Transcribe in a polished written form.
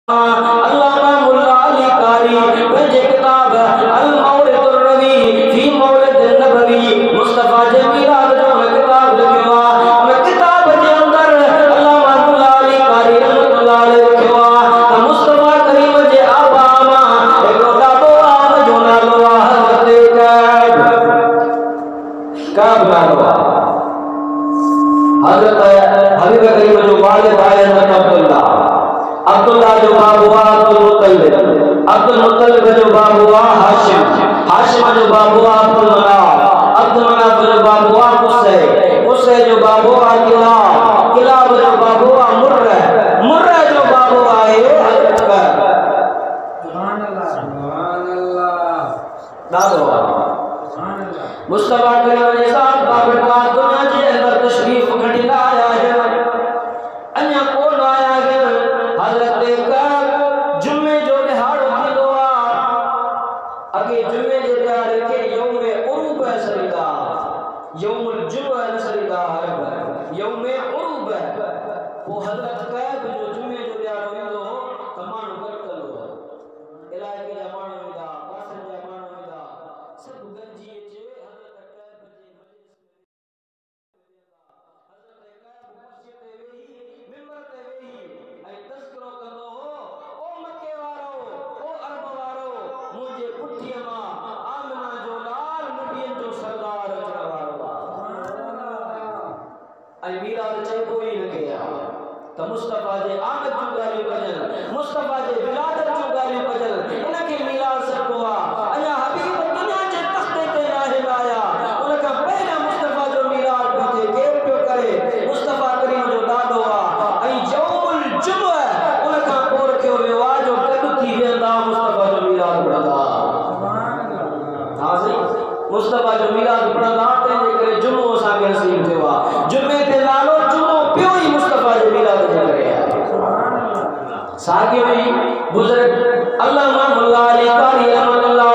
अल्लामा मुल्ला अली कारी पंहिंजे किताब अल मौलिदुर रवी फी मौलिदिन नबवी मुस्तफा जे मीलाद जो किताब लिखियो आहे। उन किताब जे अंदर अल्लामा मुल्ला अली कारी रहमतुल्लाह अलैहि लिखियो आहे त मुस्तफा करीम जे आबा मां हिकिड़ो ॾाढो आहे जो नालो आहे हज़रत काब नालो आहे। हज़रत हबीब करीम जो वालिद आहे हज़रत अब्दुल्ला जो बाबू अब्दुल मुत्तलिब, अब्दुल मुत्तलिब जो बाबू हाशिम, हाशिम जो बाबू अब्दुल मनाफ, अब्दुल मनाफ जो बाबू कुसै, कुसै जो बाबू किलाब, किलाब जो बाबू मुर्रा, मुर्रा जो बाबू आहे हज़रत सुभान अल्लाह सुभान अल्लाह दादो सुभान अल्लाह मुस्तफा करीम जे साथ बाबरकार दुनिया जे अंदर तशरीफ खणी आया है। अन्या कोन आया है हज़रत जुम्मे जो दिहाड़ो थींदो आहे अगे जुम्मे जे दिहाड़े खे यौम उरूब सरीदा यौमुल जुम्आ सरीदा यौम उरूब वो हज़रत कैब जो जुम्मे जो दिहाड़ो ईंदो त माण्हू गॾिकंदो इलाइक़े जा माण्हू ईंदा पासनि जा माण्हू ईंदा सभु गॾिजी अचे हज़रत कैब जे मिंबर ते वेही ऐं तज़किरो कंदो हो ओ मके वारो ओ अरब वारो मुंहिंजे पुठीअ मां आमिना जो लाल नबियनि जो सरदार अचण वारो आहे। ऐं मीराद चइबो ई न कया त मुस्तफा जे आमद जूं ॻाल्हियूं कजनि, मुस्तफा जे विलादत जूं ॻाल्हियूं कजनि, इनखे मीराद सॾिबो आहे। अञा हबीब दुनिया जे तख़्ते ते नाहिल आया उन खां पहिरियां मुस्तफा जो मीराद पियो थिए। केरु पियो करे? मुस्तफा करीम जो ॾाॾो आहे ऐं यौमुल जुम्आ उन खां पोइ रखियो वियो आहे जो गॾु थी वेंदा मुस्तफा जो मीराद पढ़ंदा। हा सही मुस्तफा जो मीराद पढ़ंदा तंहिंजे करे जुमो असांखे नसीब थियो आहे। जुमे ते नालो जुमो पियो ई मुस्तफा जे मीराद जे करे आहे। साॻियो ई बुज़ुर्ग अल्लामा मुल्ला अली कारी रहमतुल्लाह